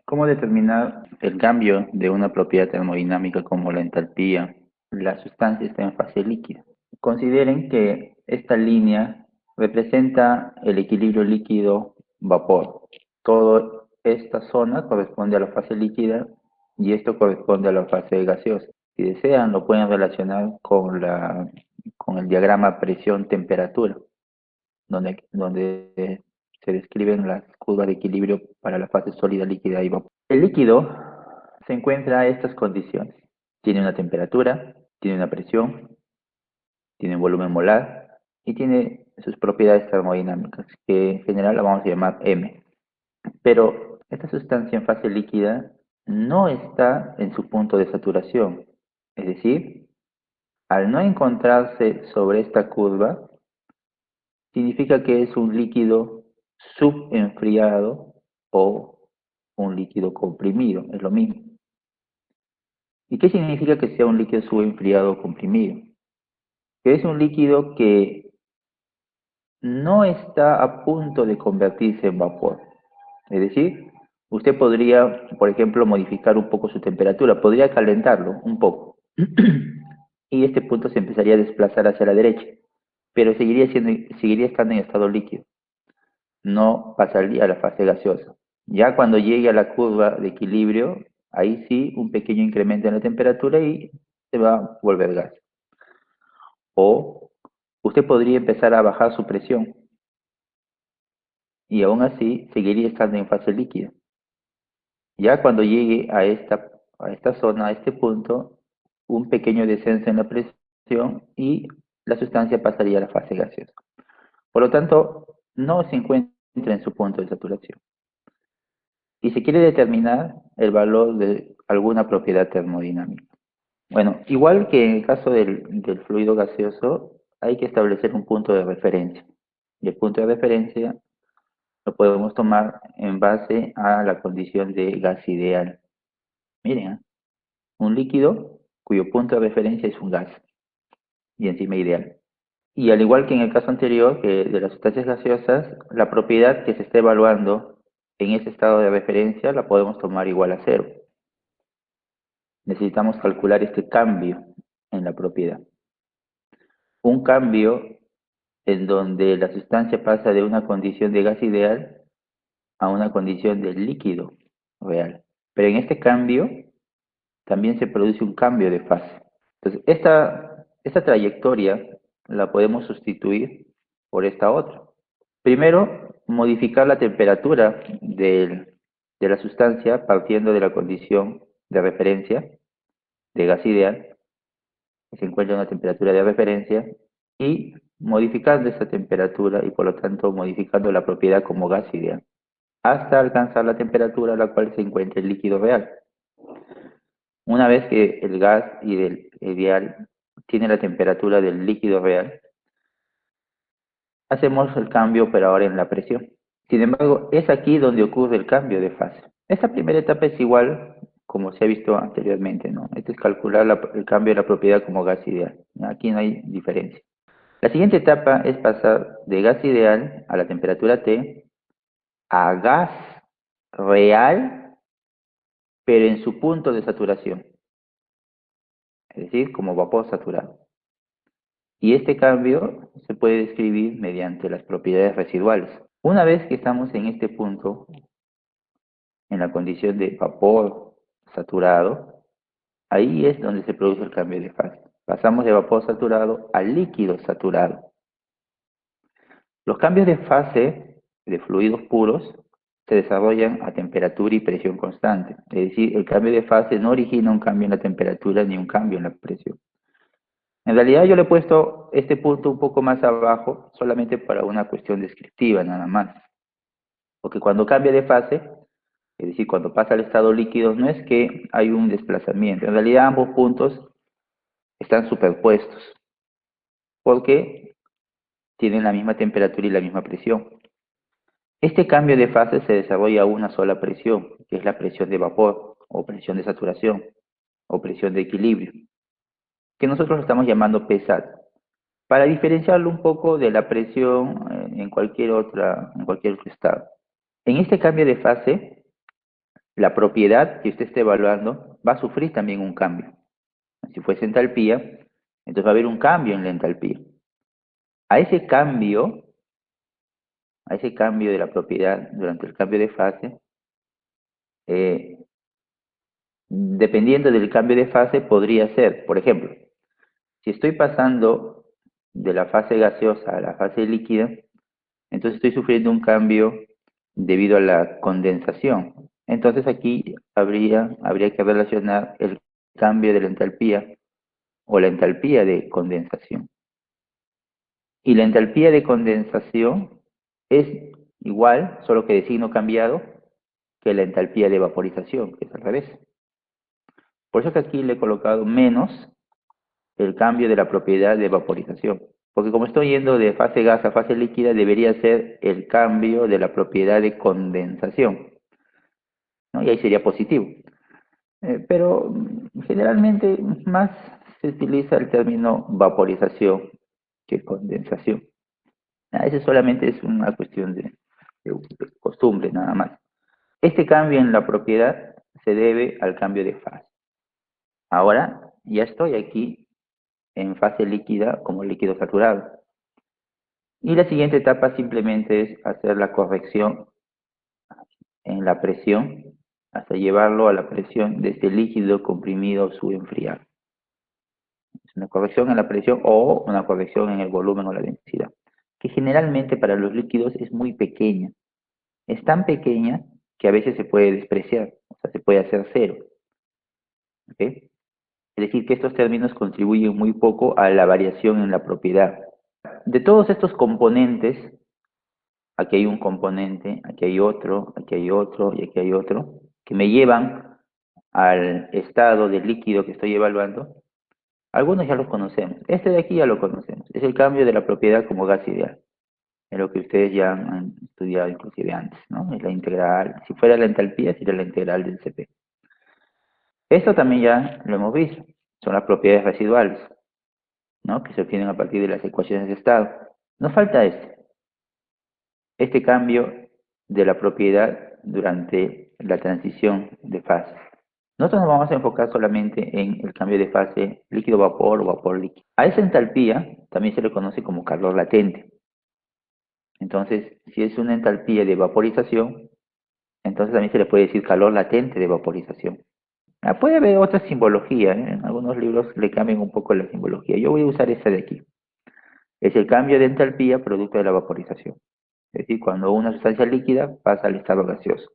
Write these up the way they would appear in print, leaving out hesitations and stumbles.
¿Cómo determinar el cambio de una propiedad termodinámica como la entalpía? La sustancia está en fase líquida. Consideren que esta línea representa el equilibrio líquido-vapor. Toda esta zona corresponde a la fase líquida y esto corresponde a la fase gaseosa. Si desean, lo pueden relacionar con el diagrama presión-temperatura, donde se describen las curvas de equilibrio para la fase sólida, líquida y vapor. El líquido se encuentra a estas condiciones. Tiene una temperatura, tiene una presión, tiene un volumen molar y tiene sus propiedades termodinámicas, que en general la vamos a llamar M. Pero esta sustancia en fase líquida no está en su punto de saturación. Es decir, al no encontrarse sobre esta curva, significa que es un líquido subenfriado o un líquido comprimido, es lo mismo. ¿Y qué significa que sea un líquido subenfriado o comprimido? Que es un líquido que no está a punto de convertirse en vapor. Es decir, usted podría, por ejemplo, modificar un poco su temperatura, podría calentarlo un poco. Y este punto se empezaría a desplazar hacia la derecha, pero seguiría estando en estado líquido. No pasaría a la fase gaseosa. Ya cuando llegue a la curva de equilibrio, ahí sí un pequeño incremento en la temperatura y se va a volver gas. O usted podría empezar a bajar su presión y aún así seguiría estando en fase líquida. Ya cuando llegue a esta zona, a este punto, un pequeño descenso en la presión y la sustancia pasaría a la fase gaseosa. Por lo tanto, no se encuentra en su punto de saturación. Y se quiere determinar el valor de alguna propiedad termodinámica. Bueno, igual que en el caso del fluido gaseoso, hay que establecer un punto de referencia. Y el punto de referencia lo podemos tomar en base a la condición de gas ideal. Miren, ¿eh? Un líquido cuyo punto de referencia es un gas y encima ideal. Y al igual que en el caso anterior, que de las sustancias gaseosas, la propiedad que se está evaluando en ese estado de referencia la podemos tomar igual a cero. Necesitamos calcular este cambio en la propiedad. Un cambio en donde la sustancia pasa de una condición de gas ideal a una condición de líquido real. Pero en este cambio también se produce un cambio de fase. Entonces, esta trayectoria la podemos sustituir por esta otra. Primero, modificar la temperatura de la sustancia partiendo de la condición de referencia de gas ideal, que se encuentra en una temperatura de referencia, y modificando esa temperatura y por lo tanto modificando la propiedad como gas ideal, hasta alcanzar la temperatura a la cual se encuentra el líquido real. Una vez que el gas ideal tiene la temperatura del líquido real, hacemos el cambio pero ahora en la presión. Sin embargo, es aquí donde ocurre el cambio de fase. Esta primera etapa es igual como se ha visto anteriormente, ¿no? Este es calcular el cambio de la propiedad como gas ideal. Aquí no hay diferencia. La siguiente etapa es pasar de gas ideal a la temperatura T a gas real, pero en su punto de saturación, es decir, como vapor saturado. Y este cambio se puede describir mediante las propiedades residuales. Una vez que estamos en este punto, en la condición de vapor saturado, ahí es donde se produce el cambio de fase. Pasamos de vapor saturado a líquido saturado. Los cambios de fase de fluidos puros se desarrollan a temperatura y presión constante. Es decir, el cambio de fase no origina un cambio en la temperatura ni un cambio en la presión. En realidad yo le he puesto este punto un poco más abajo solamente para una cuestión descriptiva nada más. Porque cuando cambia de fase, es decir, cuando pasa al estado líquido, no es que hay un desplazamiento. En realidad ambos puntos están superpuestos porque tienen la misma temperatura y la misma presión. Este cambio de fase se desarrolla a una sola presión, que es la presión de vapor, o presión de saturación, o presión de equilibrio, que nosotros lo estamos llamando PSAT, para diferenciarlo un poco de la presión en cualquier otro estado. En este cambio de fase, la propiedad que usted esté evaluando va a sufrir también un cambio. Si fuese entalpía, entonces va a haber un cambio en la entalpía. A ese cambio, a ese cambio de la propiedad durante el cambio de fase, eh, dependiendo del cambio de fase, podría ser, por ejemplo, si estoy pasando de la fase gaseosa a la fase líquida, entonces estoy sufriendo un cambio debido a la condensación. Entonces aquí habría que relacionar el cambio de la entalpía o la entalpía de condensación. Y la entalpía de condensación es igual, solo que de signo cambiado, que la entalpía de vaporización, que es al revés. Por eso que aquí le he colocado menos el cambio de la propiedad de vaporización. Porque como estoy yendo de fase gas a fase líquida, debería ser el cambio de la propiedad de condensación, ¿no? Y ahí sería positivo. Pero generalmente más se utiliza el término vaporización que condensación. Eso solamente es una cuestión de costumbre, nada más. Este cambio en la propiedad se debe al cambio de fase. Ahora ya estoy aquí en fase líquida como líquido saturado. Y la siguiente etapa simplemente es hacer la corrección en la presión hasta llevarlo a la presión de este líquido comprimido subenfriado. Es una corrección en la presión o una corrección en el volumen o la densidad, que generalmente para los líquidos es muy pequeña. Es tan pequeña que a veces se puede despreciar, o sea, se puede hacer cero. ¿Ok? Es decir, que estos términos contribuyen muy poco a la variación en la propiedad. De todos estos componentes, aquí hay un componente, aquí hay otro y aquí hay otro, que me llevan al estado del líquido que estoy evaluando. Algunos ya los conocemos. Este de aquí ya lo conocemos. Es el cambio de la propiedad como gas ideal. Es lo que ustedes ya han estudiado inclusive antes, ¿no? Es la integral. Si fuera la entalpía, sería la integral del Cp. Esto también ya lo hemos visto. Son las propiedades residuales, ¿no? Que se obtienen a partir de las ecuaciones de estado. Nos falta este cambio de la propiedad durante la transición de fase. Nosotros nos vamos a enfocar solamente en el cambio de fase líquido-vapor o vapor-líquido. A esa entalpía también se le conoce como calor latente. Entonces, si es una entalpía de vaporización, entonces también se le puede decir calor latente de vaporización. Puede haber otra simbología, ¿eh? En algunos libros le cambian un poco la simbología. Yo voy a usar esta de aquí. Es el cambio de entalpía producto de la vaporización. Es decir, cuando una sustancia líquida pasa al estado gaseoso.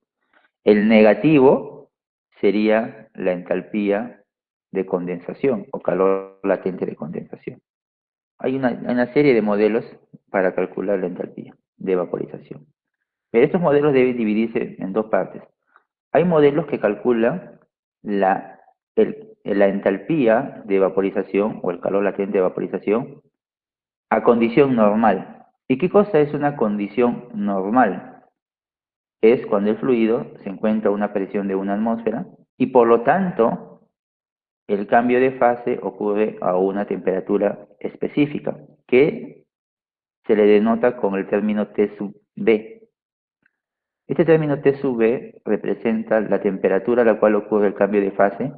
El negativo sería la entalpía de condensación o calor latente de condensación. Hay una serie de modelos para calcular la entalpía de vaporización. Pero estos modelos deben dividirse en dos partes. Hay modelos que calculan la entalpía de vaporización o el calor latente de vaporización a condición normal. ¿Y qué cosa es una condición normal? Es cuando el fluido se encuentra a una presión de una atmósfera y por lo tanto el cambio de fase ocurre a una temperatura específica que se le denota con el término T sub B. Este término T sub B representa la temperatura a la cual ocurre el cambio de fase,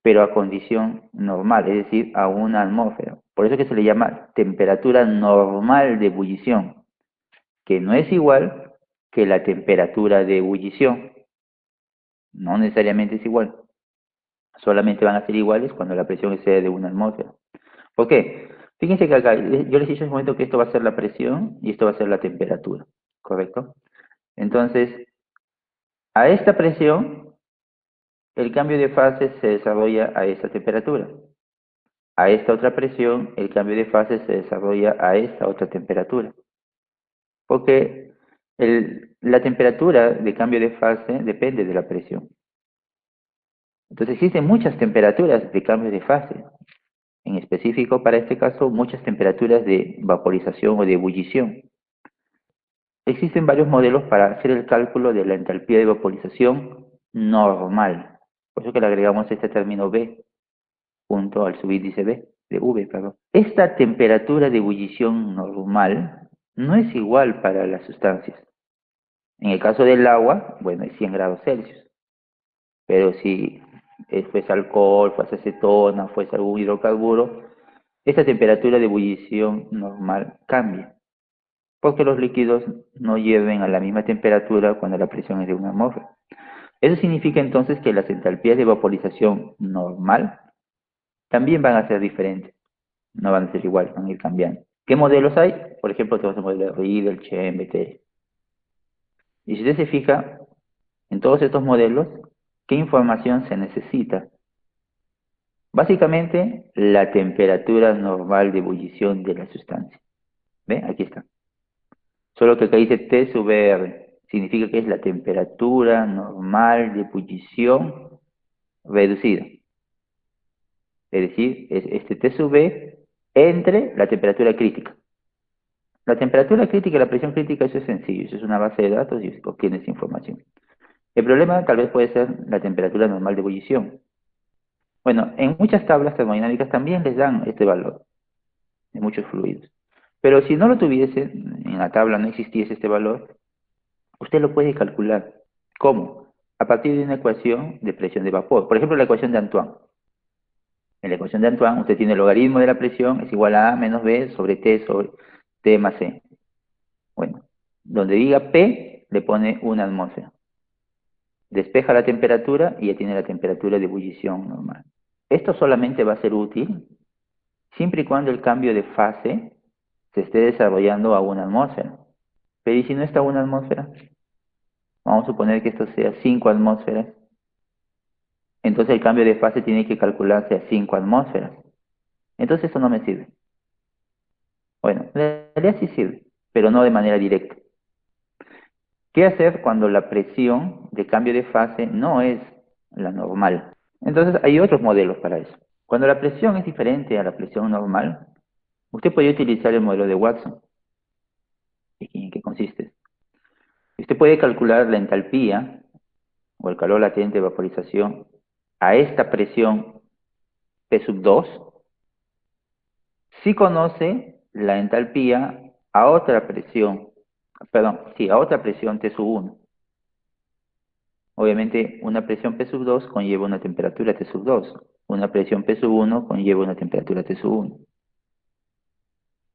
pero a condición normal, es decir, a una atmósfera. Por eso que se le llama temperatura normal de ebullición, que no es igual que la temperatura de ebullición. No necesariamente es igual. Solamente van a ser iguales cuando la presión excede de una atmósfera. ¿Por qué? Fíjense que acá, yo les he dicho en un momento que esto va a ser la presión y esto va a ser la temperatura, ¿correcto? Entonces, a esta presión, el cambio de fase se desarrolla a esta temperatura. A esta otra presión, el cambio de fase se desarrolla a esta otra temperatura. Porque la temperatura de cambio de fase depende de la presión. Entonces existen muchas temperaturas de cambio de fase. En específico, para este caso, muchas temperaturas de vaporización o de ebullición. Existen varios modelos para hacer el cálculo de la entalpía de vaporización normal. Por eso que le agregamos este término B junto al subíndice B, de V, perdón. Esta temperatura de ebullición normal no es igual para las sustancias. En el caso del agua, bueno, es 100 grados Celsius. Pero si fuese alcohol, fuese acetona, fuese algún hidrocarburo, esta temperatura de ebullición normal cambia, porque los líquidos no lleven a la misma temperatura cuando la presión es de 1 atmósfera. Eso significa entonces que las entalpías de vaporización normal también van a ser diferentes, no van a ser igual, van a ir cambiando. ¿Qué modelos hay? Por ejemplo, tenemos el modelo de Riedel, Chen, BT. Y si usted se fija en todos estos modelos, ¿qué información se necesita? Básicamente, la temperatura normal de ebullición de la sustancia. ¿Ve? Aquí está. Solo que acá dice T sub R. Significa que es la temperatura normal de ebullición reducida. Es decir, es este T sub B entre la temperatura crítica. La temperatura crítica y la presión crítica, eso es sencillo. Eso es una base de datos y obtienes información. El problema tal vez puede ser la temperatura normal de ebullición. Bueno, en muchas tablas termodinámicas también les dan este valor, en muchos fluidos. Pero si no lo tuviese, en la tabla no existiese este valor, usted lo puede calcular. ¿Cómo? A partir de una ecuación de presión de vapor. Por ejemplo, la ecuación de Antoine. En la ecuación de Antoine, usted tiene el logaritmo de la presión es igual a A menos B sobre T sobre T más C. Bueno, donde diga P, le pone 1 atmósfera. Despeja la temperatura y ya tiene la temperatura de ebullición normal. Esto solamente va a ser útil siempre y cuando el cambio de fase se esté desarrollando a 1 atmósfera. Pero ¿y si no está a 1 atmósfera? Vamos a suponer que esto sea 5 atmósferas. Entonces el cambio de fase tiene que calcularse a 5 atmósferas. Entonces esto no me sirve. Bueno, en realidad sí sirve, pero no de manera directa. ¿Qué hacer cuando la presión de cambio de fase no es la normal? Entonces hay otros modelos para eso. Cuando la presión es diferente a la presión normal, usted puede utilizar el modelo de Watson. ¿Y en qué consiste? Usted puede calcular la entalpía o el calor latente de vaporización a esta presión P sub 2 si conoce la entalpía a otra presión, perdón, sí, a otra presión T sub 1. Obviamente una presión P sub 2 conlleva una temperatura T sub 2. Una presión P sub 1 conlleva una temperatura T sub 1.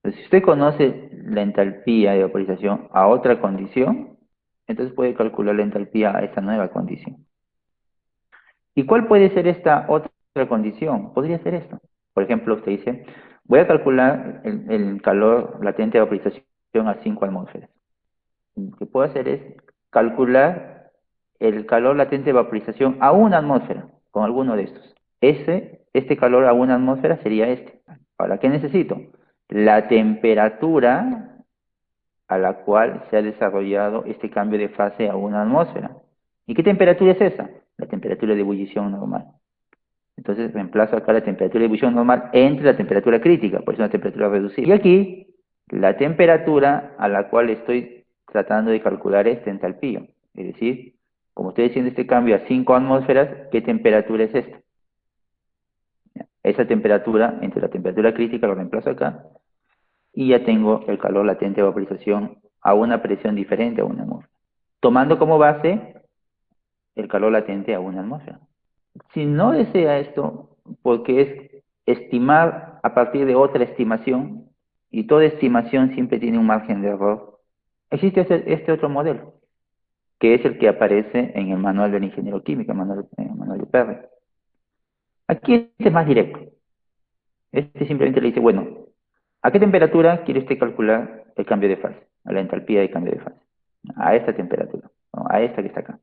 Entonces, si usted conoce la entalpía de vaporización a otra condición, entonces puede calcular la entalpía a esta nueva condición. ¿Y cuál puede ser esta otra condición? Podría ser esto. Por ejemplo, usted dice, voy a calcular el calor latente de vaporización a 5 atmósferas. Lo que puedo hacer es calcular el calor latente de vaporización a 1 atmósfera, con alguno de estos. Este calor a 1 atmósfera sería este. Ahora, ¿qué necesito? La temperatura a la cual se ha desarrollado este cambio de fase a 1 atmósfera. ¿Y qué temperatura es esa? La temperatura de ebullición normal. Entonces reemplazo acá la temperatura de ebullición normal entre la temperatura crítica, por eso una temperatura reducida. Y aquí la temperatura a la cual estoy tratando de calcular esta entalpía. Es decir, como estoy haciendo este cambio a 5 atmósferas, ¿qué temperatura es esta? Esa temperatura, entre la temperatura crítica, lo reemplazo acá, y ya tengo el calor latente de vaporización a una presión diferente a 1 atmósfera. Tomando como base el calor latente a 1 atmósfera. Si no desea esto, porque es estimar a partir de otra estimación, y toda estimación siempre tiene un margen de error, existe este otro modelo, que es el que aparece en el manual del ingeniero químico, el manual de Perry. Aquí este es más directo. Este simplemente le dice, bueno, ¿a qué temperatura quiere usted calcular el cambio de fase? A la entalpía de cambio de fase. A esta temperatura, ¿no? A esta que está acá.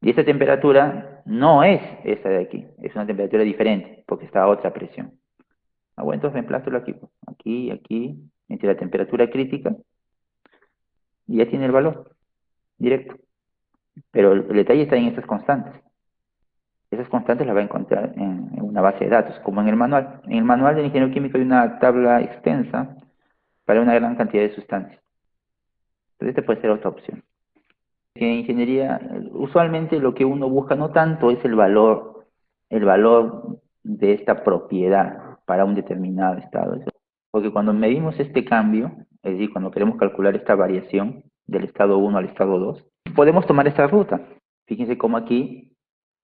Y esta temperatura no es esta de aquí, es una temperatura diferente, porque está a otra presión. Ah, bueno, entonces reemplázalo aquí, pues. Aquí, aquí, entre la temperatura crítica, y ya tiene el valor directo. Pero el detalle está en estas constantes. Esas constantes las va a encontrar en una base de datos, como en el manual. En el manual del ingeniero químico hay una tabla extensa para una gran cantidad de sustancias. Entonces, esta puede ser otra opción. En ingeniería, usualmente lo que uno busca no tanto es el valor de esta propiedad para un determinado estado. Porque cuando medimos este cambio, es decir, cuando queremos calcular esta variación del estado 1 al estado 2, podemos tomar esta ruta. Fíjense cómo aquí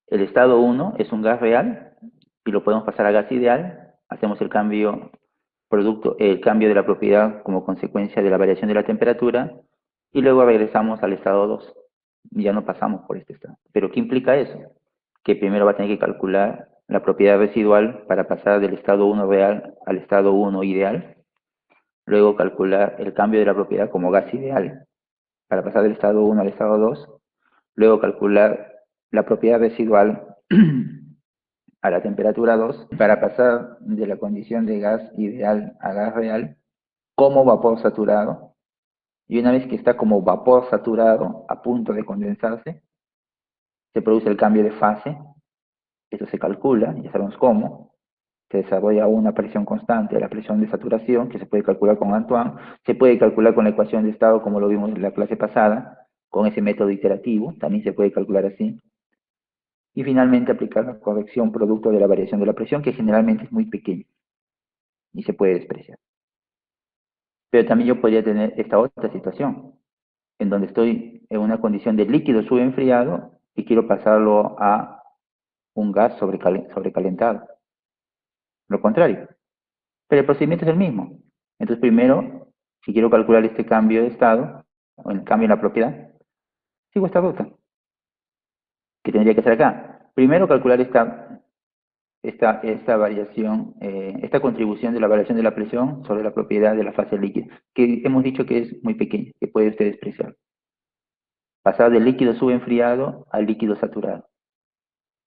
el estado 1 es un gas real y lo podemos pasar a gas ideal. Hacemos el cambio el cambio de la propiedad como consecuencia de la variación de la temperatura y luego regresamos al estado 2. Ya no pasamos por este estado. ¿Pero qué implica eso? Que primero va a tener que calcular la propiedad residual para pasar del estado 1 real al estado 1 ideal. Luego calcular el cambio de la propiedad como gas ideal para pasar del estado 1 al estado 2. Luego calcular la propiedad residual a la temperatura 2 para pasar de la condición de gas ideal a gas real como vapor saturado. Y una vez que está como vapor saturado a punto de condensarse, se produce el cambio de fase. Esto se calcula, ya sabemos cómo. Se desarrolla una presión constante, la presión de saturación, que se puede calcular con Antoine. Se puede calcular con la ecuación de estado, como lo vimos en la clase pasada, con ese método iterativo. También se puede calcular así. Y finalmente aplicar la corrección producto de la variación de la presión, que generalmente es muy pequeña y se puede despreciar. Pero también yo podría tener esta otra situación, en donde estoy en una condición de líquido subenfriado y quiero pasarlo a un gas sobrecalentado. Lo contrario. Pero el procedimiento es el mismo. Entonces, primero, si quiero calcular este cambio de estado, o el cambio en la propiedad, sigo esta ruta, que tendría que hacer acá. Primero, calcular esta variación, esta contribución de la variación de la presión sobre la propiedad de la fase líquida, que hemos dicho que es muy pequeña, que puede usted despreciar. Pasar del líquido subenfriado al líquido saturado.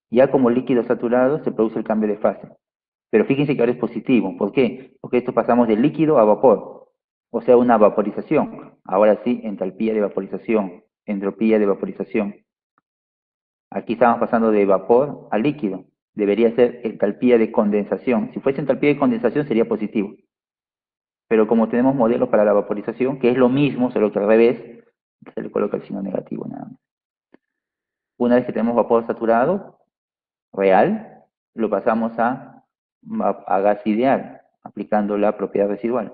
Ya como líquido saturado se produce el cambio de fase. Pero fíjense que ahora es positivo. ¿Por qué? Porque esto pasamos de líquido a vapor. O sea, una vaporización. Ahora sí, entalpía de vaporización, entropía de vaporización. Aquí estamos pasando de vapor a líquido. Debería ser entalpía de condensación. Si fuese entalpía de condensación sería positivo. Pero como tenemos modelos para la vaporización, que es lo mismo, solo que al revés, se le coloca el signo negativo nada más. Una vez que tenemos vapor saturado, real, lo pasamos a gas ideal, aplicando la propiedad residual.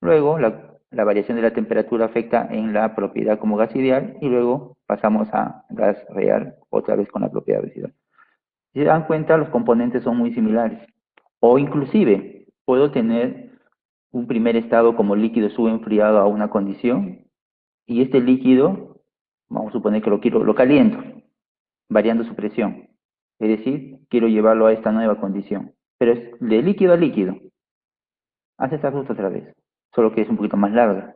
Luego, la variación de la temperatura afecta en la propiedad como gas ideal y luego pasamos a gas real, otra vez con la propiedad residual. Si se dan cuenta, los componentes son muy similares. O inclusive, puedo tener un primer estado como líquido subenfriado a una condición y este líquido, vamos a suponer que lo caliento, variando su presión. Es decir, quiero llevarlo a esta nueva condición. Pero es de líquido a líquido. Hace esta ruta otra vez, solo que es un poquito más larga.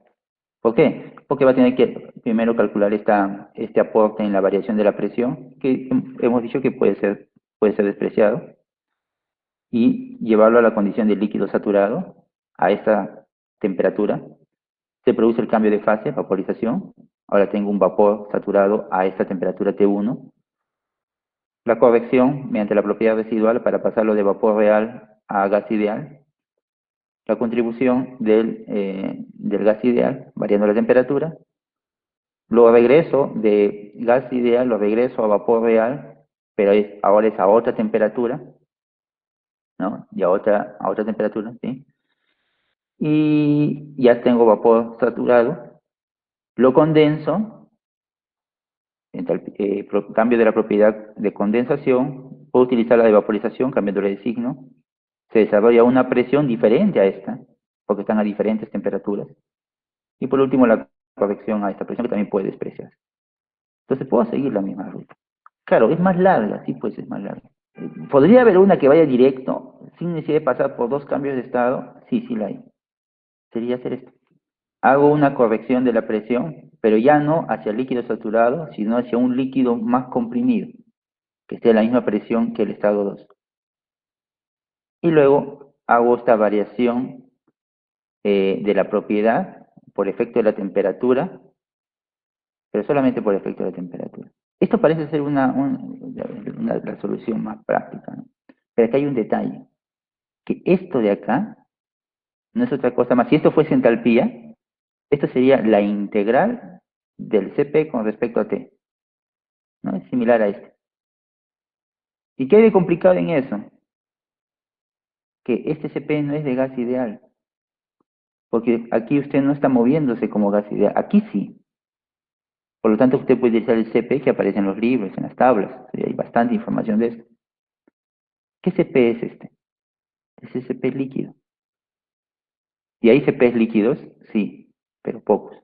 ¿Por qué? Porque va a tener que primero calcular este aporte en la variación de la presión, que hemos dicho que puede ser despreciado, y llevarlo a la condición de líquido saturado, a esta temperatura. Se produce el cambio de fase, vaporización. Ahora tengo un vapor saturado a esta temperatura T1. La corrección mediante la propiedad residual para pasarlo de vapor real a gas ideal. La contribución del gas ideal, variando la temperatura. Lo regreso de gas ideal, lo regreso a vapor real, pero ahora es a otra temperatura, ¿no? Y a otra temperatura, ¿sí? Y ya tengo vapor saturado. Lo condenso, cambio de la propiedad de condensación, puedo utilizar la de vaporización, cambiándole de signo. Se desarrolla una presión diferente a esta, porque están a diferentes temperaturas. Y por último, la corrección a esta presión, que también puede despreciarse. Entonces puedo seguir la misma ruta. Claro, es más larga, sí, pues es más larga. ¿Podría haber una que vaya directo, sin necesidad de pasar por dos cambios de estado? Sí, sí la hay. Sería hacer esto. Hago una corrección de la presión, pero ya no hacia el líquido saturado, sino hacia un líquido más comprimido, que esté a la misma presión que el estado 2. Y luego hago esta variación de la propiedad por efecto de la temperatura, pero solamente por efecto de la temperatura. Esto parece ser la solución más práctica, ¿no? Pero aquí hay un detalle, que esto de acá no es otra cosa más. Si esto fuese entalpía, esto sería la integral del Cp con respecto a T, ¿no? Es similar a esto. ¿Y qué hay de complicado en eso? Que este Cp no es de gas ideal, porque aquí usted no está moviéndose como gas ideal, aquí sí. Por lo tanto, usted puede utilizar el CP que aparece en los libros, en las tablas. Sí, hay bastante información de esto. ¿Qué CP es este? Es el CP líquido. ¿Y hay CPs líquidos? Sí, pero pocos.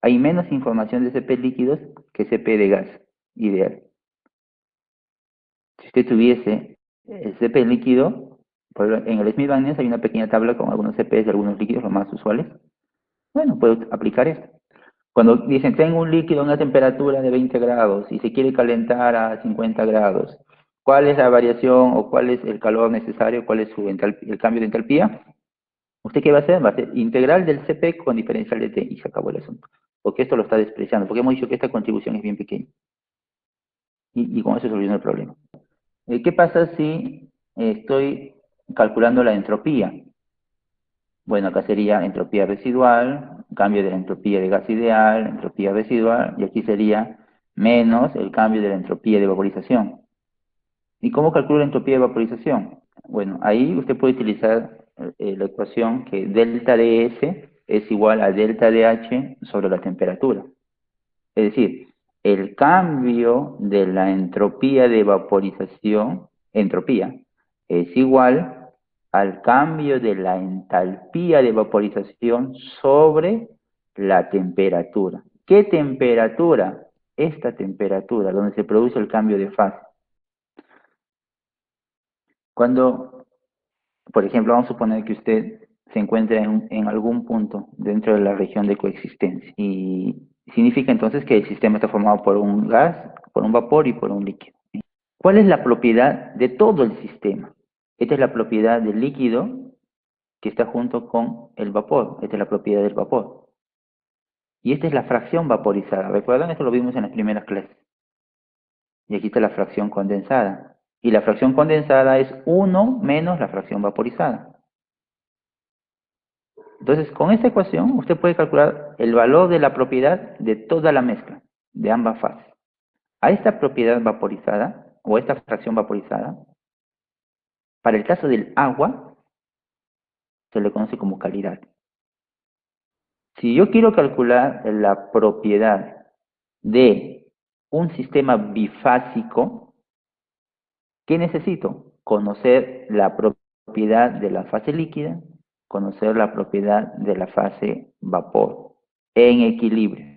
Hay menos información de CP líquidos que CP de gas ideal. Si usted tuviese el CP líquido, en el Smith Van Ness hay una pequeña tabla con algunos CPs de algunos líquidos, los más usuales. Bueno, puedo aplicar esto. Cuando dicen, tengo un líquido a una temperatura de 20 grados y se quiere calentar a 50 grados, ¿cuál es la variación o cuál es el calor necesario? ¿Cuál es el cambio de entalpía? ¿Usted qué va a hacer? Va a hacer integral del CP con diferencial de T y se acabó el asunto. Porque esto lo está despreciando, porque hemos dicho que esta contribución es bien pequeña. Y con eso se soluciona el problema. ¿Qué pasa si estoy calculando la entropía? Bueno, acá sería entropía residual, cambio de la entropía de gas ideal, entropía residual, y aquí sería menos el cambio de la entropía de vaporización. ¿Y cómo calculo la entropía de vaporización? Bueno, ahí usted puede utilizar la ecuación que delta ds es igual a delta dh sobre la temperatura. Es decir, el cambio de la entropía de vaporización, entropía, es igual al cambio de la entalpía de vaporización sobre la temperatura. ¿Qué temperatura? Esta temperatura, donde se produce el cambio de fase. Cuando, por ejemplo, vamos a suponer que usted se encuentra en algún punto dentro de la región de coexistencia y significa entonces que el sistema está formado por un gas, por un vapor y por un líquido. ¿Cuál es la propiedad de todo el sistema? Esta es la propiedad del líquido que está junto con el vapor. Esta es la propiedad del vapor. Y esta es la fracción vaporizada. ¿Recuerdan? Esto lo vimos en las primeras clases. Y aquí está la fracción condensada. Y la fracción condensada es 1 menos la fracción vaporizada. Entonces, con esta ecuación, usted puede calcular el valor de la propiedad de toda la mezcla, de ambas fases. A esta propiedad vaporizada, o esta fracción vaporizada, para el caso del agua, se le conoce como calidad. Si yo quiero calcular la propiedad de un sistema bifásico, ¿qué necesito? Conocer la propiedad de la fase líquida, conocer la propiedad de la fase vapor en equilibrio.